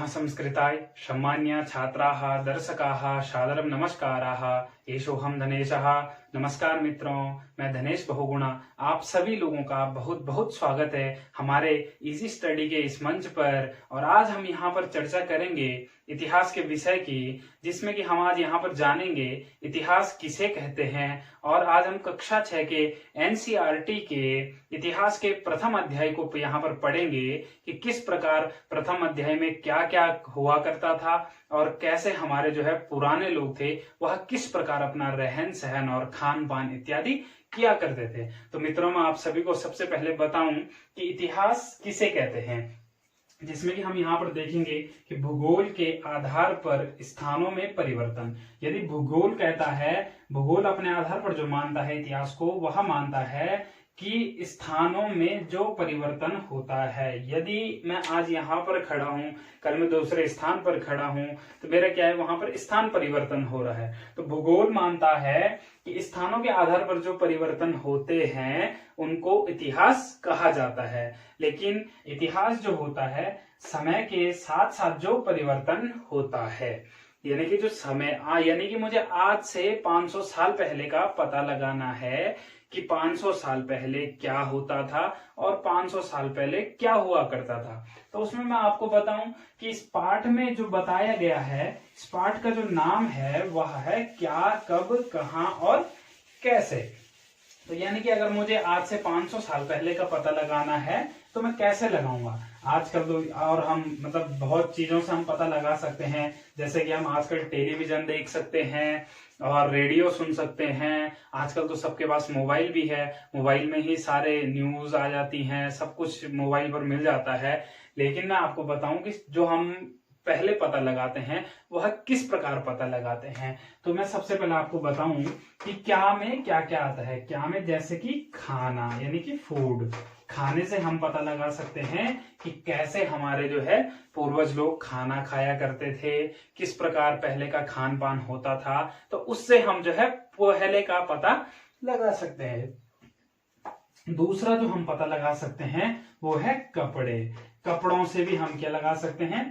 संस्कृताय सम्मान्य छात्राः दर्शकाः सादरं नमस्काराः। एषोऽहं धनेशः। नमस्कार मित्रों, मैं धनेश बहुगुणा आप सभी लोगों का बहुत बहुत स्वागत है हमारे इजी स्टडी के इस मंच पर। और आज हम यहाँ पर चर्चा करेंगे इतिहास के विषय की, जिसमें कि हम आज यहाँ पर जानेंगे इतिहास किसे कहते हैं। और आज हम कक्षा 6 के एनसीईआरटी के इतिहास के प्रथम अध्याय को यहाँ पर पढ़ेंगे कि किस प्रकार प्रथम अध्याय में क्या क्या हुआ करता था और कैसे हमारे जो है पुराने लोग थे वह किस प्रकार अपना रहन सहन और खान पान इत्यादि किया करते थे। तो मित्रों, मैं आप सभी को सबसे पहले बताऊं कि इतिहास किसे कहते हैं, जिसमें कि हम यहाँ पर देखेंगे कि भूगोल के आधार पर स्थानों में परिवर्तन। यदि भूगोल कहता है, भूगोल अपने आधार पर जो मानता है इतिहास को, वह मानता है कि स्थानों में जो परिवर्तन होता है। यदि मैं आज यहाँ पर खड़ा हूँ, कल मैं दूसरे स्थान पर खड़ा हूँ, तो मेरा क्या है, वहां पर स्थान परिवर्तन हो रहा है। तो भूगोल मानता है कि स्थानों के आधार पर जो परिवर्तन होते हैं उनको इतिहास कहा जाता है। लेकिन इतिहास जो होता है समय के साथ साथ जो परिवर्तन होता है, यानी कि जो समय यानी कि मुझे आज से 500 साल पहले का पता लगाना है कि 500 साल पहले क्या होता था और 500 साल पहले क्या हुआ करता था। तो उसमें मैं आपको बताऊं कि इस पाठ में जो बताया गया है, इस पाठ का जो नाम है वह है क्या, कब, कहां और कैसे। तो यानी कि अगर मुझे आज से 500 साल पहले का पता लगाना है तो मैं कैसे लगाऊंगा। आजकल तो और हम मतलब बहुत चीजों से हम पता लगा सकते हैं, जैसे कि हम आजकल टेलीविजन देख सकते हैं और रेडियो सुन सकते हैं। आजकल तो सबके पास मोबाइल भी है, मोबाइल में ही सारे न्यूज आ जाती हैं, सब कुछ मोबाइल पर मिल जाता है। लेकिन मैं आपको बताऊं कि जो हम पहले पता लगाते हैं वह किस प्रकार पता लगाते हैं। तो मैं सबसे पहले आपको बताऊं कि क्या में क्या क्या आता है। क्या में जैसे कि खाना, यानी कि फूड, खाने से हम पता लगा सकते हैं कि कैसे हमारे जो है पूर्वज लोग खाना खाया करते थे, किस प्रकार पहले का खान पान होता था। तो उससे हम जो है पहले का पता लगा सकते हैं। दूसरा जो हम पता लगा सकते हैं वो है कपड़े। कपड़ों से भी हम क्या लगा सकते हैं,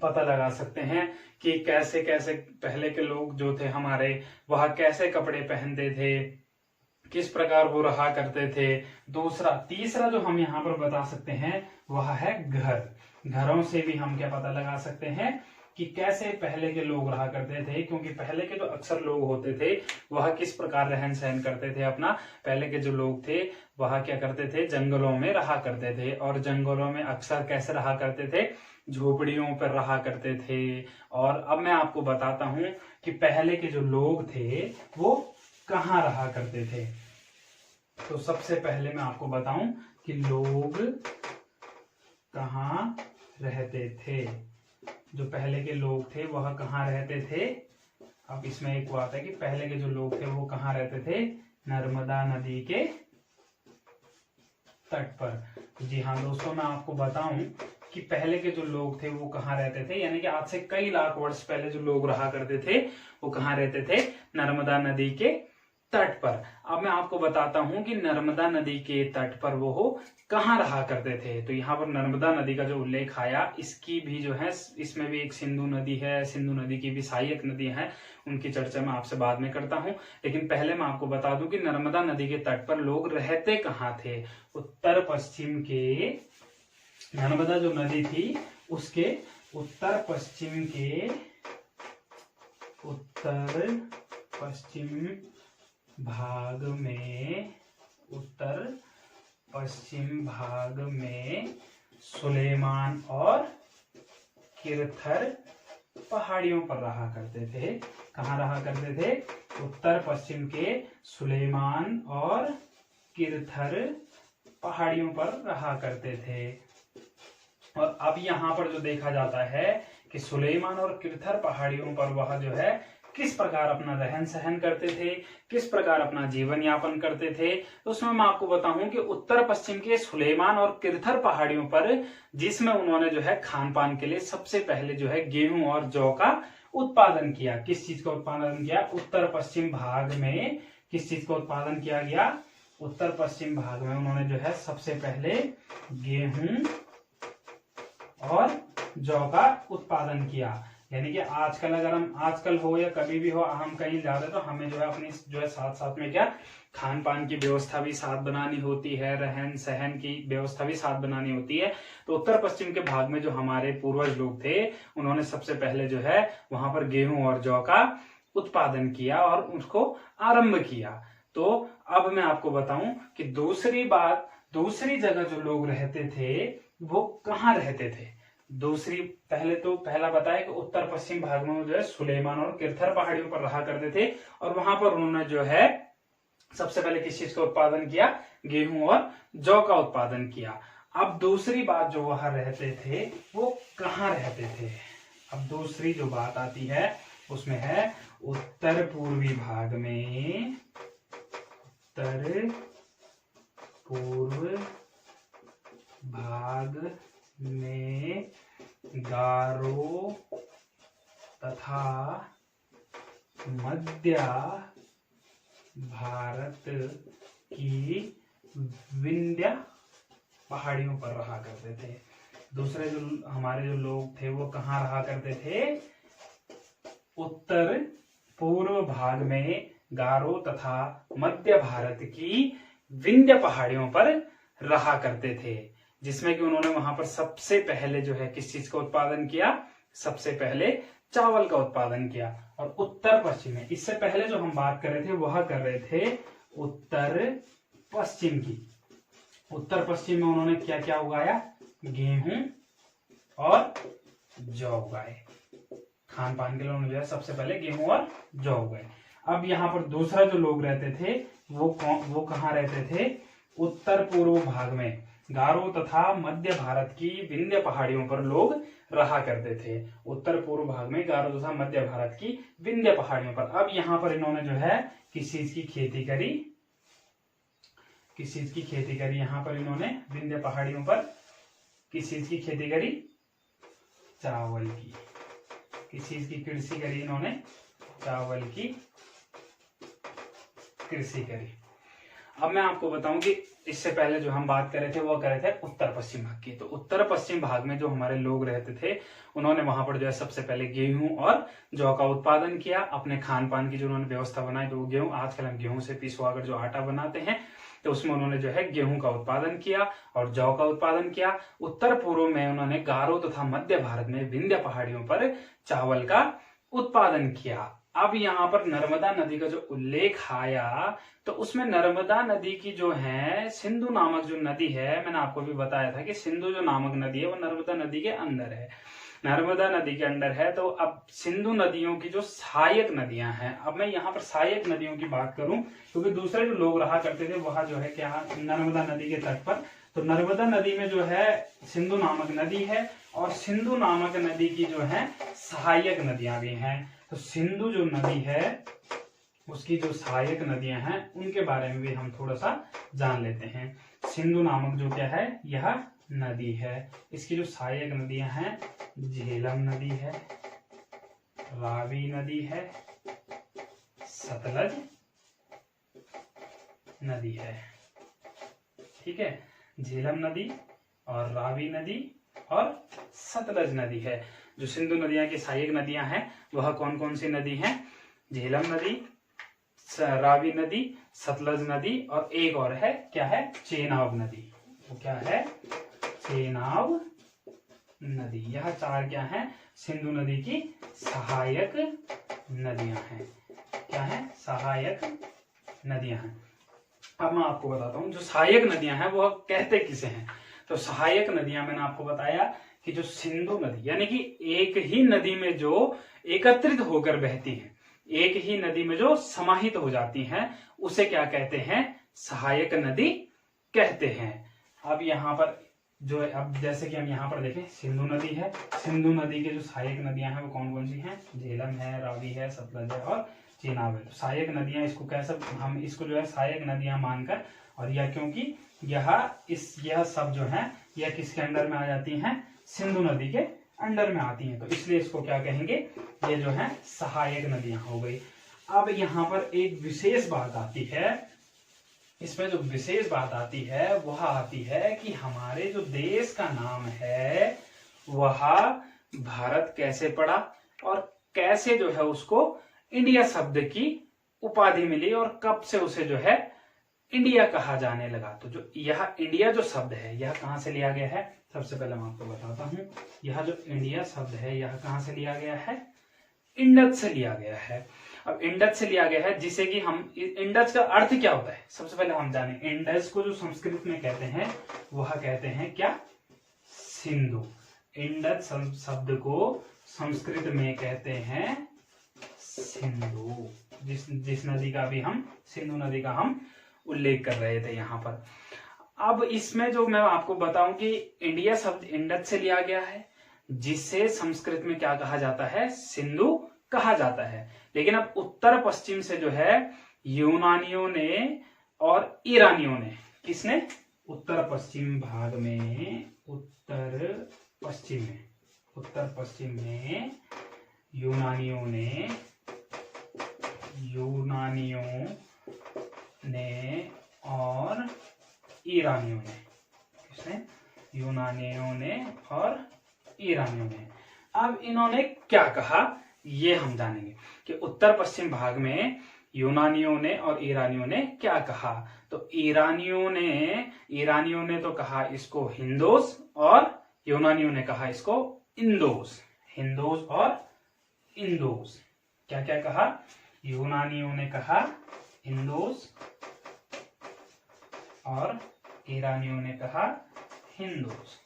पता लगा सकते हैं कि कैसे कैसे पहले के लोग जो थे हमारे, वह कैसे कपड़े पहनते थे, किस प्रकार वो रहा करते थे। तीसरा जो हम यहाँ पर बता सकते हैं वह है घर। घरों से भी हम क्या पता लगा सकते हैं कि कैसे पहले के लोग रहा करते थे, क्योंकि पहले के जो अक्सर लोग होते थे वह किस प्रकार रहन सहन करते थे अपना। पहले के जो लोग थे वह क्या करते थे, जंगलों में रहा करते थे, और जंगलों में अक्सर कैसे रहा करते थे, झोपड़ियों पर रहा करते थे। और अब मैं आपको बताता हूं कि पहले के जो लोग थे वो कहाँ रहा करते थे। तो सबसे पहले मैं आपको बताऊं कि लोग कहाँ रहते थे। जो पहले के लोग थे वह कहाँ रहते थे। अब इसमें एक बात है कि पहले के जो लोग थे वो कहाँ रहते थे, नर्मदा नदी के तट पर। जी हाँ दोस्तों, मैं आपको बताऊं कि पहले के जो लोग थे वो कहाँ रहते थे, यानी कि आज से कई लाख वर्ष पहले जो लोग रहा करते थे वो कहाँ रहते थे, नर्मदा नदी के तट पर। अब मैं आपको बताता हूं कि नर्मदा नदी के तट पर वो कहाँ रहा करते थे। तो यहाँ पर नर्मदा नदी का जो उल्लेख आया, इसकी भी जो है, इसमें भी एक सिंधु नदी है, सिंधु नदी की भी सहायक नदी है, उनकी चर्चा मैं आपसे बाद में करता हूं। लेकिन पहले मैं आपको बता दूं कि नर्मदा नदी के तट पर लोग रहते कहाँ थे। उत्तर पश्चिम के, नर्मदा जो नदी थी उसके उत्तर पश्चिम भाग में सुलेमान और किरथर पहाड़ियों पर रहा करते थे। कहाँ रहा करते थे, उत्तर पश्चिम के सुलेमान और किरथर पहाड़ियों पर रहा करते थे। और अब यहाँ पर जो देखा जाता है कि सुलेमान और किरथर पहाड़ियों पर वह जो है किस प्रकार अपना रहन सहन करते थे, किस प्रकार अपना जीवन यापन करते थे। तो उसमें मैं आपको बताऊं कि उत्तर पश्चिम के सुलेमान और किरथर पहाड़ियों पर, जिसमें उन्होंने जो है खान पान के लिए सबसे पहले जो है गेहूं और जौ का उत्पादन किया। किस चीज का उत्पादन किया, उत्तर पश्चिम भाग में किस चीज का उत्पादन किया गया, उत्तर पश्चिम भाग में उन्होंने जो है सबसे पहले गेहूं और जौ का उत्पादन किया। यानी कि आजकल हो या कभी भी हो, हम कहीं जाते तो हमें जो है अपनी जो है साथ साथ में क्या खान पान की व्यवस्था भी साथ बनानी होती है, रहन सहन की व्यवस्था भी साथ बनानी होती है। तो उत्तर पश्चिम के भाग में जो हमारे पूर्वज लोग थे, उन्होंने सबसे पहले जो है वहां पर गेहूं और जौ का उत्पादन किया और उसको आरंभ किया। तो अब मैं आपको बताऊं कि दूसरी जगह जो लोग रहते थे वो कहाँ रहते थे। पहला बताया कि उत्तर पश्चिम भाग में जो है सुलेमान और किरथर पहाड़ियों पर रहा करते थे, और वहां पर उन्होंने जो है सबसे पहले किस चीज का उत्पादन किया, गेहूं और जौ का उत्पादन किया। अब दूसरी बात, जो वहां रहते थे वो कहाँ रहते थे। अब दूसरी जो बात आती है उसमें है उत्तर पूर्वी भाग में, उत्तर पूर्व भाग में गारो तथा मध्य भारत की विंध्य पहाड़ियों पर रहा करते थे। दूसरे जो हमारे जो लोग थे वो कहाँ रहा करते थे, उत्तर पूर्व भाग में गारो तथा मध्य भारत की विंध्य पहाड़ियों पर रहा करते थे, जिसमें कि उन्होंने वहां पर सबसे पहले जो है किस चीज का उत्पादन किया, सबसे पहले चावल का उत्पादन किया। और उत्तर पश्चिम में, इससे पहले जो हम बात कर रहे थे वह कर रहे थे उत्तर पश्चिम की। उत्तर पश्चिम में उन्होंने क्या क्या उगाया, गेहूं और जौ उगाए। खान पान के लिए उन्होंने जो है सबसे पहले गेहूं और जौ उगाए। अब यहाँ पर दूसरा जो लोग रहते थे वो कहाँ रहते थे, उत्तर पूर्व भाग में गारो तथा मध्य भारत की विंध्य पहाड़ियों पर लोग रहा करते थे। उत्तर पूर्व भाग में गारो तथा मध्य भारत की विंध्य पहाड़ियों पर। अब यहाँ पर इन्होंने जो है किस चीज की खेती करी, किस चीज की खेती करी, यहाँ पर इन्होंने विंध्य पहाड़ियों पर किस चीज की खेती करी, चावल की। किस चीज की कृषि करी इन्होंने, चावल की कृषि करी। अब मैं आपको बताऊं कि इससे पहले जो हम बात कर रहे थे वो कर रहे थे उत्तर पश्चिम भाग की। तो उत्तर पश्चिम भाग में जो हमारे लोग रहते थे उन्होंने वहां पर जो है सबसे पहले गेहूं और जौ का उत्पादन किया। अपने खान पान की जो उन्होंने व्यवस्था बनाई, तो वो गेहूं, आजकल हम गेहूं से पिसवाकर जो आटा बनाते हैं, तो उसमें उन्होंने जो है गेहूं का उत्पादन किया और जौ का उत्पादन किया। उत्तर पूर्व में उन्होंने गारो तथा मध्य भारत में विंध्य पहाड़ियों पर चावल का उत्पादन किया। अब यहाँ पर नर्मदा नदी का जो उल्लेख आया, तो उसमें नर्मदा नदी की जो है सिंधु नामक जो नदी है, मैंने आपको भी बताया था कि सिंधु जो नामक नदी है वो नर्मदा नदी के अंदर है, नर्मदा नदी के अंदर है। तो अब सिंधु नदियों की जो सहायक नदियां हैं, अब मैं यहाँ पर सहायक नदियों की बात करूं क्योंकि दूसरे जो लोग रहा करते थे वहां जो है क्या, नर्मदा नदी के तट पर। तो नर्मदा नदी में जो है सिंधु नामक नदी है और सिंधु नामक नदी की जो है सहायक नदियां भी हैं। तो सिंधु जो नदी है उसकी जो सहायक नदियां हैं उनके बारे में भी हम थोड़ा सा जान लेते हैं। सिंधु नामक जो क्या है, यह नदी है, इसकी जो सहायक नदियां हैं, झेलम नदी है, रावी नदी है, सतलज नदी है। ठीक है, झेलम नदी और रावी नदी और सतलज नदी है। जो सिंधु नदियां की सहायक नदियां हैं वह कौन कौन सी नदी हैं, झेलम नदी, रावी नदी, सतलज नदी और एक और है, क्या है, चेनाब नदी। वो क्या है, चेनाब नदी। यह चार क्या है, सिंधु नदी की सहायक नदियां हैं। क्या है, सहायक नदियां हैं। अब मैं आपको बताता हूं जो सहायक नदियां हैं वो कहते किसे हैं। तो सहायक नदियां मैंने आपको बताया कि जो सिंधु नदी यानी कि एक ही नदी में जो एकत्रित होकर बहती है, एक ही नदी में जो समाहित हो जाती हैं, उसे क्या कहते हैं, सहायक नदी कहते हैं। अब यहाँ पर जो है, अब जैसे कि हम यहाँ पर देखें सिंधु नदी है, सिंधु नदी के जो सहायक नदियां हैं वो कौन कौन सी हैं, झेलम है, रावी है, सतलज है और चेनाब है। तो सहायक नदियां, इसको कैसे हम इसको जो है सहायक नदियां मानकर, और यह क्योंकि यह सब जो है यह किसके अंडर में आ जाती हैं, सिंधु नदी के अंडर में आती हैं, तो इसलिए इसको क्या कहेंगे, ये जो है सहायक नदियां हो गई। अब यहाँ पर एक विशेष बात आती है, इसमें जो विशेष बात आती है वह आती है कि हमारे जो देश का नाम है वह भारत कैसे पड़ा और कैसे जो है उसको इंडिया शब्द की उपाधि मिली और कब से उसे जो है इंडिया कहा जाने लगा। तो जो यह इंडिया जो शब्द है यह कहां से लिया गया है, सबसे पहले मैं आपको बताता हूं। यह जो इंडिया शब्द है यह कहां से लिया गया है, इंडस से लिया गया है। अब इंडस से लिया गया है, जिसे कि हम, इंडस का अर्थ क्या होता है सबसे पहले हम जाने। इंडस को जो संस्कृत में कहते हैं वह कहते हैं क्या, सिंधु। इंडस शब्द को संस्कृत में कहते हैं सिंधु। जिस नदी का भी हम, सिंधु नदी का हम उल्लेख कर रहे थे यहाँ पर। अब इसमें जो मैं आपको बताऊं कि इंडिया शब्द इंडस से लिया गया है, जिसे संस्कृत में क्या कहा जाता है, सिंधु कहा जाता है। लेकिन अब उत्तर पश्चिम से जो है यूनानियों ने और ईरानियों ने, किसने, उत्तर पश्चिम भाग में, उत्तर पश्चिम में यूनानियों ने और ईरानियों ने, किसने, यूनानियों ने और ईरानियों ने। अब इन्होंने क्या कहा ये हम जानेंगे कि उत्तर पश्चिम भाग में यूनानियों ने और ईरानियों ने क्या कहा। तो ईरानियों ने तो कहा इसको हिंदोस और यूनानियों ने कहा इसको इंदोस। हिंदोस और इंदोस, क्या क्या कहा, यूनानियों ने कहा हिंदोस और ईरानियों ने कहा हिंदोस,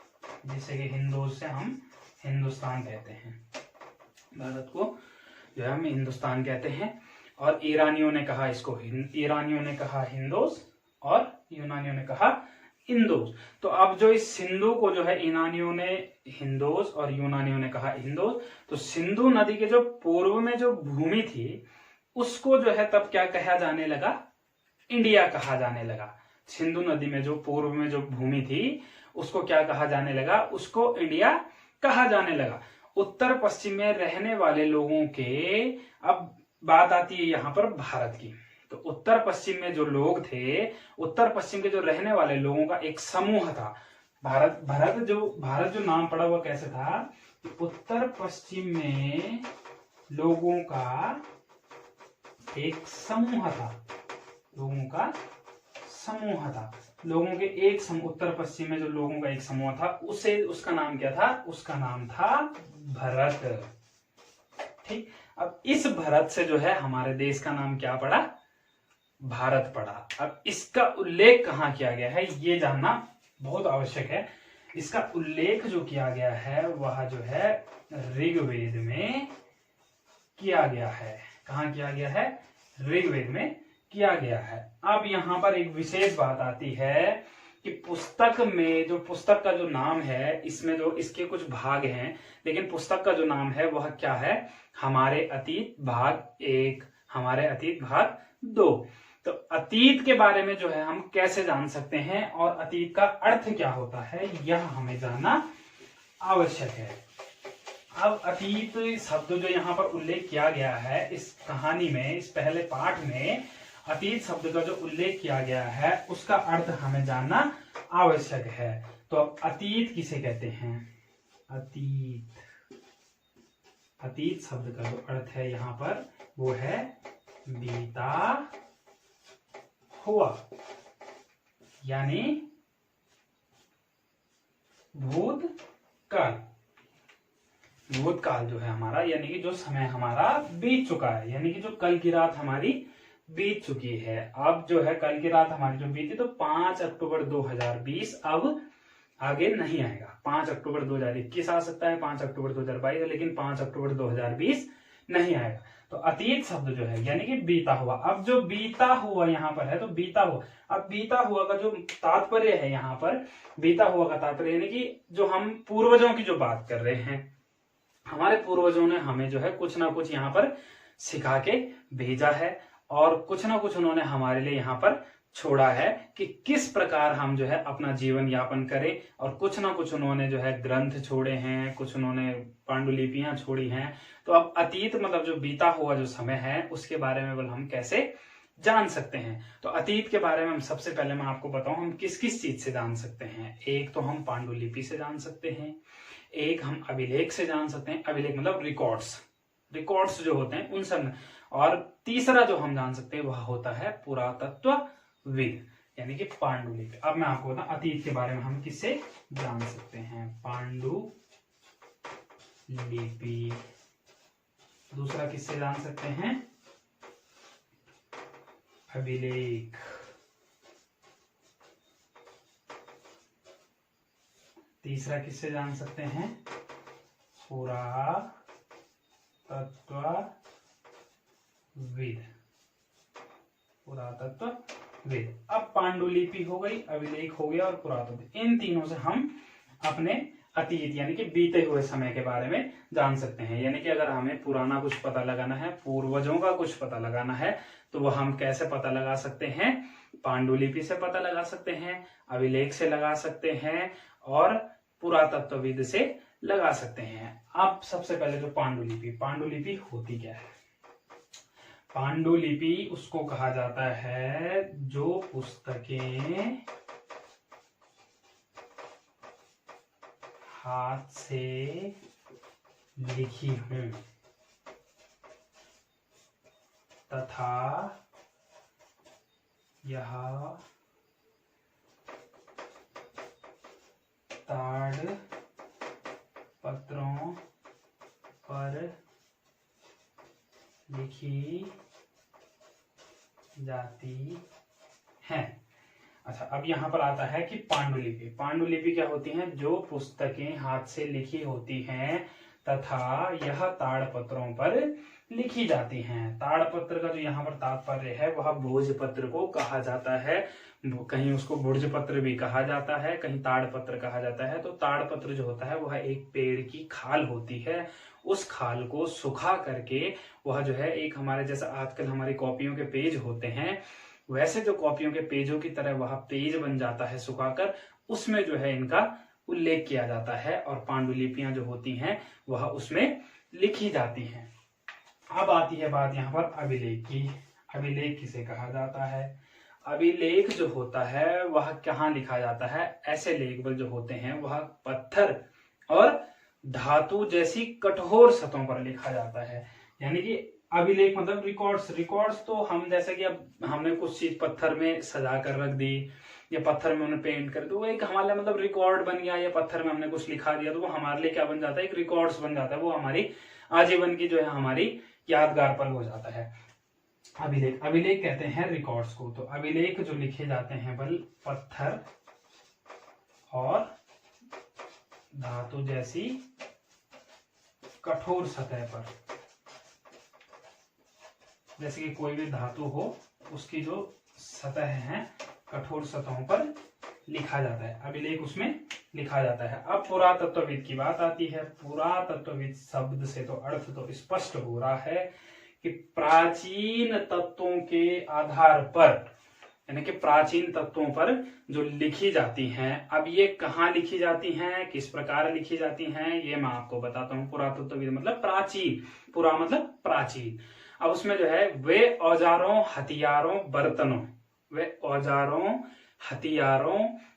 जिसे कि हिंदोस से हम हिंदुस्तान कहते हैं। भारत को जो है हम हिंदुस्तान कहते हैं। और ईरानियों ने कहा इसको, ईरानियों ने कहा हिंदोस और यूनानियों ने कहा इंदोस। तो अब जो इस सिंधु को जो है ईरानियों ने हिंदोस और यूनानियों ने कहा इंदोस, तो सिंधु नदी के जो पूर्व में जो भूमि थी उसको जो है तब क्या कहा जाने लगा, इंडिया कहा जाने लगा। सिंधु नदी में जो पूर्व में जो भूमि थी उसको क्या कहा जाने लगा, उसको इंडिया कहा जाने लगा। उत्तर पश्चिम में रहने वाले लोगों के, अब बात आती है यहाँ पर भारत की। तो उत्तर पश्चिम में जो लोग थे, उत्तर पश्चिम के जो रहने वाले लोगों का एक समूह था। भारत जो नाम पड़ा हुआ कैसे था, उत्तर पश्चिम में लोगों का एक समूह था, लोगों के एक उत्तर पश्चिम में जो लोगों का एक समूह था, उसका नाम क्या था, उसका नाम था भरत। ठीक, अब इस भरत से जो है हमारे देश का नाम क्या पड़ा, भारत पड़ा। अब इसका उल्लेख कहाँ किया गया है ये जानना बहुत आवश्यक है। इसका उल्लेख जो किया गया है वह जो है ऋग्वेद में किया गया है। कहाँ किया गया है, ऋग्वेद में किया गया है। अब यहाँ पर एक विशेष बात आती है कि पुस्तक का जो नाम है, इसमें जो इसके कुछ भाग हैं, लेकिन पुस्तक का जो नाम है वह क्या है, हमारे अतीत भाग 1, हमारे अतीत भाग 2। तो अतीत के बारे में जो है हम कैसे जान सकते हैं और अतीत का अर्थ क्या होता है, यह हमें जानना आवश्यक है। अब अतीत शब्द जो यहाँ पर उल्लेख किया गया है इस कहानी में, इस पहले पाठ में अतीत शब्द का जो उल्लेख किया गया है उसका अर्थ हमें जानना आवश्यक है। तो अब अतीत किसे कहते हैं, अतीत शब्द का जो अर्थ है यहाँ पर वो है बीता हुआ, यानी भूतकाल जो है हमारा, यानी कि जो समय हमारा बीत चुका है, यानी कि जो कल की रात हमारी बीत चुकी है। अब जो है कल की रात हमारी जो बीती, तो 5 अक्टूबर 2020 अब आगे नहीं आएगा। 5 अक्टूबर 2021 आ सकता है, 5 अक्टूबर 2022, लेकिन 5 अक्टूबर 2020 नहीं आएगा। तो अतीत शब्द जो है यानी कि बीता हुआ। अब जो बीता हुआ यहाँ पर है, तो बीता हुआ, अब बीता हुआ का जो तात्पर्य है यहाँ पर, बीता हुआ का तात्पर्य यानी कि जो हम पूर्वजों की जो बात कर रहे हैं, हमारे पूर्वजों ने हमें जो है कुछ ना कुछ यहाँ पर सिखा के भेजा है और कुछ ना कुछ उन्होंने हमारे लिए यहाँ पर छोड़ा है कि किस प्रकार हम जो है अपना जीवन यापन करें। और कुछ ना कुछ उन्होंने जो है ग्रंथ छोड़े हैं, कुछ उन्होंने पांडुलिपियां छोड़ी हैं। तो अब अतीत मतलब जो बीता हुआ जो समय है उसके बारे में हम कैसे जान सकते हैं। तो अतीत के बारे में हम सबसे पहले मैं आपको बताऊं हम किस किस चीज से जान सकते हैं। एक तो हम पांडुलिपि से जान सकते हैं, एक हम अभिलेख से जान सकते हैं, अभिलेख मतलब रिकॉर्ड्स जो होते हैं उन सब। और तीसरा जो हम जान सकते हैं वह होता है पुरातत्वविद, यानी कि पांडुलिपि। अब मैं आपको बताऊं अतीत के बारे में हम किससे जान सकते हैं, पांडुलिपि। दूसरा किससे जान सकते हैं, अभिलेख। तीसरा किससे जान सकते हैं, पुरातत्वविद। अब पांडुलिपि हो गई, अभिलेख हो गया और पुरातत्व, इन तीनों से हम अपने अतीत यानी कि बीते हुए समय के बारे में जान सकते हैं। यानी कि अगर हमें पुराना कुछ पता लगाना है, पूर्वजों का कुछ पता लगाना है, तो वह हम कैसे पता लगा सकते हैं, पांडुलिपि से पता लगा सकते हैं, अभिलेख से लगा सकते हैं और पुरातत्वविद से लगा सकते हैं। अब सबसे पहले जो पांडुलिपि होती क्या है। पांडुलिपि उसको कहा जाता है जो पुस्तकें हाथ से लिखी हूं तथा यह ताड़पत्रों पर लिखी जाती है। अच्छा, अब यहाँ पर आता है कि पांडुलिपि क्या होती हैं, जो पुस्तकें हाथ से लिखी होती हैं तथा यह ताड़पत्रों पर लिखी जाती हैं। ताड़पत्र का जो यहाँ पर तात्पर्य है वह भोजपत्र को कहा जाता है, कहीं उसको भुर्जपत्र भी कहा जाता है, कहीं ताड़पत्र कहा जाता है। तो ताड़पत्र जो होता है वह एक पेड़ की खाल होती है, उस खाल को सुखा करके वह जो है एक हमारे जैसा आजकल हमारी कॉपियों के पेज होते हैं, वैसे जो कॉपियों के पेजों की तरह वह पेज बन जाता है सुखाकर, उसमें जो है इनका उल्लेख किया जाता है और पांडुलिपियां जो होती हैं वह उसमें लिखी जाती हैं। अब आती है बात यहाँ पर अभिलेख की। अभिलेख किसे कहा जाता है, अभिलेख जो होता है वह कहाँ लिखा जाता है, ऐसे लेख जो होते हैं वह पत्थर और धातु जैसी कठोर सतहों पर लिखा जाता है। यानी कि अभिलेख मतलब रिकॉर्ड्स तो हम जैसे कि अब हमने कुछ चीज पत्थर में सजा कर रख दी या पत्थर में उन्हें पेंट कर, तो वो एक हमारे मतलब रिकॉर्ड बन गया, या पत्थर में हमने कुछ लिखा दिया तो वो हमारे लिए क्या बन जाता है, एक रिकॉर्ड्स बन जाता है, वो हमारी आजीवन की जो है हमारी यादगार पल हो जाता है। अभिलेख कहते हैं रिकॉर्ड्स को। तो अभिलेख जो लिखे जाते हैं बल पत्थर और धातु जैसी कठोर सतह पर, जैसे कि कोई भी धातु हो उसकी जो सतह है कठोर सतहों पर लिखा जाता है, अभिलेख उसमें लिखा जाता है। अब पुरातत्वविद की बात आती है। पुरातत्वविद शब्द से तो अर्थ तो स्पष्ट हो रहा है कि प्राचीन तत्वों के आधार पर, यानी कि प्राचीन तत्वों पर जो लिखी जाती हैं। अब ये कहाँ लिखी जाती हैं, किस प्रकार लिखी जाती हैं, ये मैं आपको बताता हूँ। पुरातत्वविद मतलब प्राचीन, पुरा मतलब प्राचीन। अब उसमें जो है वे औजारों, हथियारों,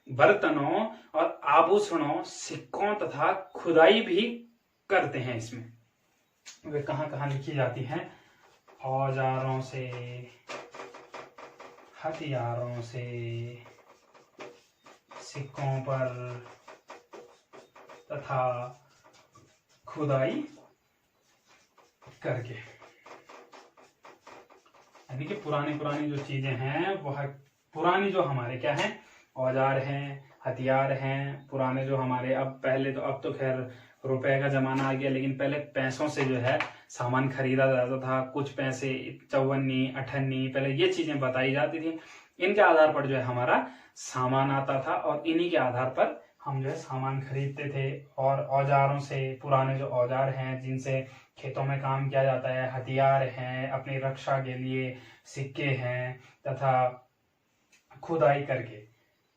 बर्तनों और आभूषणों, सिक्कों तथा खुदाई भी करते हैं। इसमें वे कहाँ कहाँ लिखी जाती हैं, औजारों से, हथियारों से, सिक्कों पर तथा खुदाई करके। यानी कि पुरानी जो चीजें हैं वह पुरानी जो हमारे क्या हैं, औजार हैं, हथियार हैं, पुराने जो हमारे, अब पहले तो, अब तो खैर रुपए का जमाना आ गया, लेकिन पहले पैसों से जो है सामान खरीदा जाता था। कुछ पैसे, चौवन्नी, अठन्नी, पहले ये चीजें बताई जाती थी। इनके आधार पर जो है हमारा सामान आता था और इन्हीं के आधार पर हम जो है सामान खरीदते थे। और औजारों से, पुराने जो औजार हैं जिनसे खेतों में काम किया जाता है, हथियार हैं अपनी रक्षा के लिए, सिक्के हैं, तथा खुदाई करके,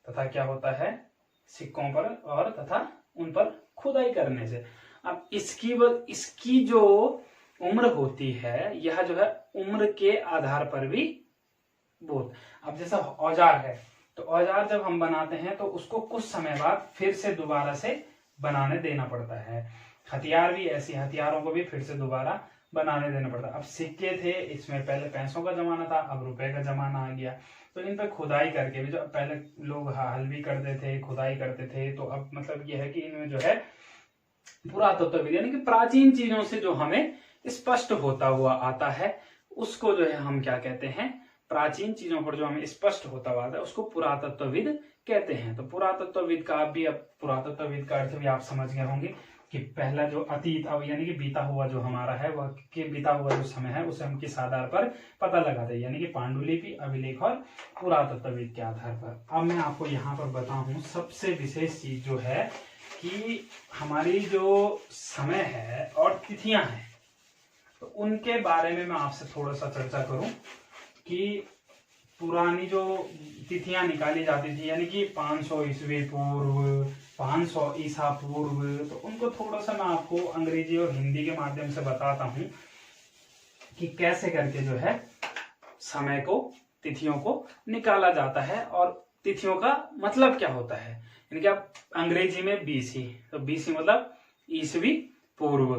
तथा क्या होता है, सिक्कों पर और तथा उन पर खुदाई करने से। अब इसकी जो उम्र होती है, यह जो है उम्र के आधार पर भी बहुत। अब जैसा औजार है, तो औजार जब हम बनाते हैं तो उसको कुछ समय बाद फिर से दोबारा से बनाने देना पड़ता है। हथियार भी ऐसे, हथियारों को भी फिर से दोबारा बनाने देना पड़ता है। अब सिक्के थे, इसमें पहले पैसों का जमाना था, अब रुपए का जमाना आ गया, तो इन पे खुदाई करके भी, जो पहले लोग हल भी करते थे, खुदाई करते थे, तो अब मतलब यह है कि इनमें जो है पुरातत्व यानी कि प्राचीन चीजों से जो हमें स्पष्ट होता हुआ आता है उसको जो है हम क्या कहते हैं, प्राचीन चीजों पर जो हमें स्पष्ट होता हुआ आता है उसको पुरातत्वविद कहते हैं। तो पुरातत्वविद का आप भी, अब पुरातत्वविद का अर्थ भी आप समझ गए होंगे कि पहला जो अतीत अब यानी कि बीता हुआ जो हमारा है वह के बीता हुआ जो समय है उसे हम किस आधार पर पता लगाते हैं, यानी कि पांडुलिपि, अभिलेख और पुरातत्वविद के आधार पर। अब मैं आपको यहाँ पर बताऊं सबसे विशेष चीज जो है कि हमारी जो समय है और तिथियां हैं, तो उनके बारे में मैं आपसे थोड़ा सा चर्चा करूं कि पुरानी जो तिथियां निकाली जाती थी यानी कि 500 ईस्वी पूर्व, 500 ईसा पूर्व, तो उनको थोड़ा सा मैं आपको अंग्रेजी और हिंदी के माध्यम से बताता हूं कि कैसे करके जो है समय को, तिथियों को निकाला जाता है और तिथियों का मतलब क्या होता है। यानी कि आप अंग्रेजी में बीसी, तो बीसी मतलब ईसवी पूर्व,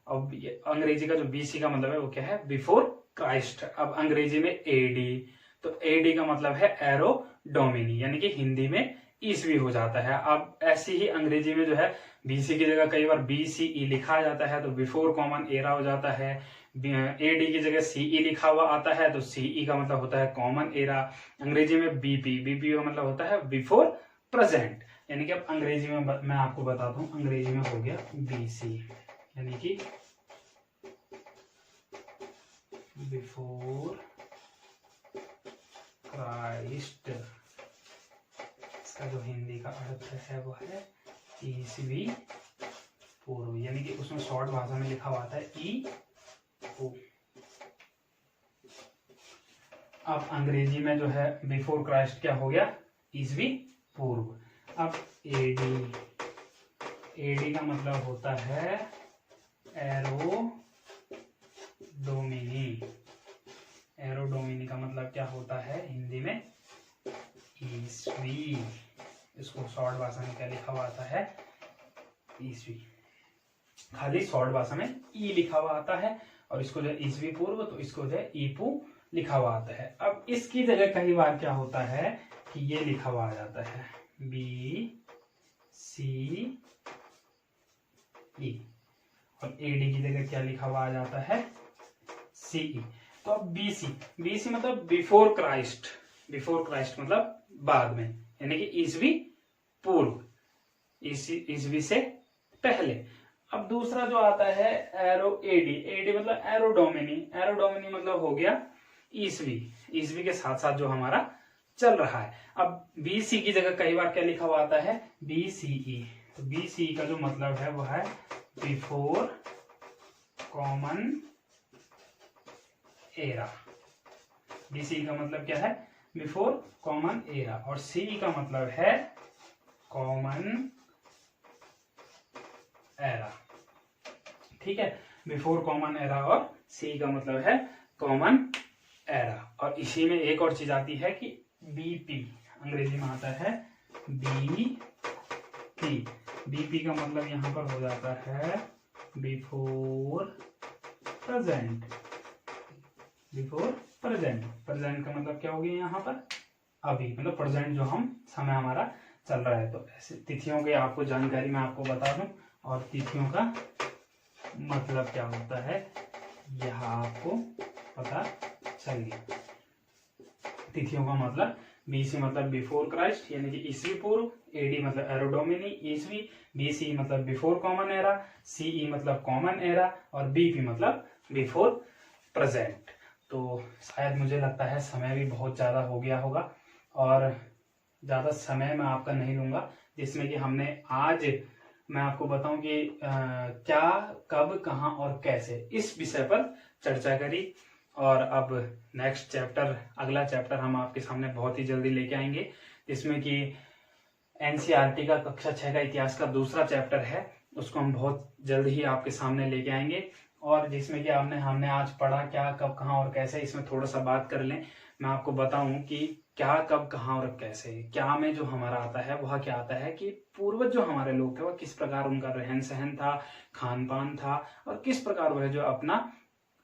अब अंग्रेजी का जो बीसी का मतलब है वो क्या है, बिफोर क्राइस्ट। अब अंग्रेजी में एडी, तो एडी का मतलब है एरो डोमिनी, यानी कि हिंदी में ईसवी हो जाता है। अब ऐसी ही अंग्रेजी में जो है बीसी की जगह कई बार बीसीई लिखा जाता है, तो बिफोर कॉमन एरा हो जाता है। एडी की जगह सीई लिखा हुआ आता है, तो सीई का मतलब होता है कॉमन एरा। अंग्रेजी में बीपी, बीपी का मतलब होता है बिफोर प्रेजेंट, यानी कि अब अंग्रेजी में मैं आपको बताता हूं, अंग्रेजी में हो गया बीसी यानी कि बिफोर क्राइस्ट। इसका जो हिंदी का अर्थ है वो है ईसवी पूर्व, यानी कि उसमें शॉर्ट भाषा में लिखा हुआ है ई ओ। अब अंग्रेजी में जो है बिफोर क्राइस्ट क्या हो गया, ईसवी पूर्व। अब एडी, एडी का मतलब होता है एरो डोमिनी, एरो डोमिनी का मतलब क्या होता है हिंदी में ईस्वी। इसको शॉर्ट भाषा में क्या लिखा हुआ आता है, ईस्वी, खाली शॉर्ट भाषा में ई लिखा हुआ आता है। और इसको जो है ईस्वी पूर्व, तो इसको जो है ईपू लिखा हुआ आता है। अब इसकी जगह कई बार क्या होता है कि ये लिखा हुआ आ जाता है बी सी ई, और एडी की जगह क्या लिखा हुआ आ जाता है सीई। तो अब बीसी, बीसी मतलब बिफोर क्राइस्ट, बिफोर क्राइस्ट मतलब बाद में, यानी कि ईसवी पूर्व, ईसवी से पहले। अब दूसरा जो आता है एरो एडी, एडी मतलब एरोडोमिनी, एरोडोमिनी मतलब हो गया ईसवी, ईसवी के साथ साथ जो हमारा चल रहा है। अब बीसी की जगह कई बार क्या लिखा हुआ आता है बीसीई, तो बीसीई का जो मतलब है वो है बिफोर कॉमन एरा। बीसीई का मतलब क्या है, बिफोर कॉमन एरा, और सीई का मतलब है कॉमन एरा। ठीक है, बिफोर कॉमन एरा और सी का मतलब है कॉमन एरा। और इसी में एक और चीज आती है कि बीपी, अंग्रेजी में आता है बीपी, बीपी का मतलब यहां पर हो जाता है before present, before present. Present का मतलब क्या हो गया यहाँ पर अभी, मतलब प्रेजेंट जो हम समय हमारा चल रहा है। तो ऐसे तिथियों की आपको जानकारी मैं आपको बता दूं, और तिथियों का मतलब क्या होता है यह आपको पता चल गया। तिथियों का मतलब बीसी मतलब बिफोर क्राइस्ट यानी कि ईसवी पूर्व, एडी मतलब एरोडोमिनी ईसवी, बीसी मतलब बिफोर कॉमन एरा, सीई मतलब कॉमन एरा, और बीपी मतलब बिफोर प्रेजेंट। तो शायद मुझे लगता है समय भी बहुत ज्यादा हो गया होगा, और ज्यादा समय मैं आपका नहीं लूंगा, जिसमें कि हमने आज मैं आपको बताऊं कि क्या, कब, कहां और कैसे इस विषय पर चर्चा करी। और अब नेक्स्ट चैप्टर, अगला चैप्टर हम आपके सामने बहुत ही जल्दी लेके आएंगे, जिसमें कि एनसीईआरटी का कक्षा 6 का इतिहास का दूसरा चैप्टर है, उसको हम बहुत जल्द ही आपके सामने लेके आएंगे। और जिसमें कि हमने आज पढ़ा क्या, कब, कहां और कैसे, इसमें थोड़ा सा बात कर लें। मैं आपको बताऊं कि क्या, कब, कहाँ और कैसे। क्या में जो हमारा आता है वह क्या आता है कि पूर्वज जो हमारे लोग थे वह किस प्रकार उनका रहन सहन था, खान पान था, और किस प्रकार वह जो अपना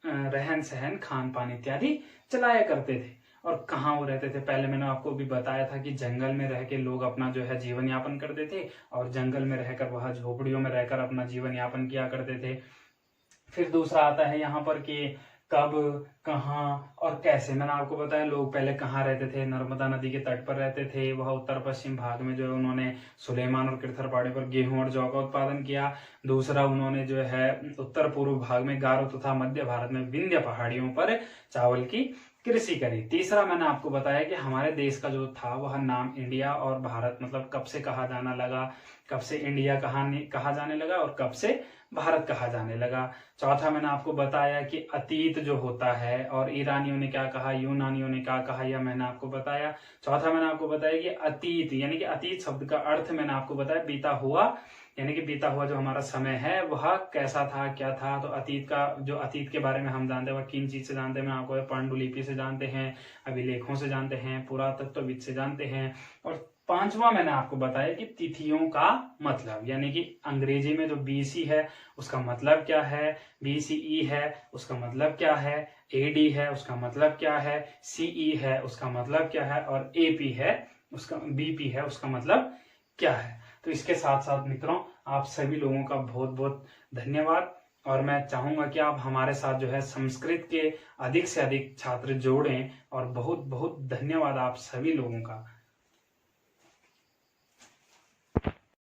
रहन सहन, खान पान इत्यादि चलाया करते थे। और कहाँ वो रहते थे, पहले मैंने आपको भी बताया था कि जंगल में रह के लोग अपना जो है जीवन यापन करते थे, और जंगल में रहकर वह झोपड़ियों में रहकर अपना जीवन यापन किया करते थे। फिर दूसरा आता है यहाँ पर कि कब, कहाँ और कैसे। मैंने आपको बताया लोग पहले कहाँ रहते थे, नर्मदा नदी के तट पर रहते थे। वह उत्तर पश्चिम भाग में जो है उन्होंने सुलेमान और किरथर पहाड़ी पर गेहूं और जौ का उत्पादन किया। दूसरा उन्होंने जो है उत्तर पूर्व भाग में गारो तथा मध्य भारत में विंध्य पहाड़ियों पर चावल की कृषि करी। तीसरा मैंने आपको बताया कि हमारे देश का जो था वह नाम इंडिया और भारत मतलब कब से कहा जाना लगा, कब से इंडिया कहा जाने लगा और कब से भारत कहा जाने लगा। चौथा मैंने आपको बताया कि अतीत जो होता है, और ईरानियों ने क्या कहा, यूनानियों ने क्या कहा, यह मैंने आपको बताया। चौथा मैंने आपको बताया कि अतीत यानी कि अतीत शब्द का अर्थ मैंने आपको बताया बीता हुआ, यानी कि बीता हुआ जो हमारा समय है वह कैसा था, क्या था। तो अतीत का जो अतीत के बारे में हम जानते हैं वह किन चीज से जानते हैं, मैं आपको पांडुलिपि से जानते हैं, अभिलेखों से जानते हैं, पुरातत्वविद से जानते हैं। और पांचवा मैंने आपको बताया कि तिथियों का मतलब, यानी कि अंग्रेजी में जो बीसी है उसका मतलब क्या है, बीसीई है उसका मतलब क्या है, एडी है उसका मतलब क्या है, सीई है उसका मतलब क्या है, और एपी है उसका, बीपी है उसका मतलब क्या है। तो इसके साथ साथ मित्रों आप सभी लोगों का बहुत बहुत धन्यवाद, और मैं चाहूंगा कि आप हमारे साथ जो है संस्कृत के अधिक से अधिक छात्र जोड़ें, और बहुत बहुत धन्यवाद आप सभी लोगों का।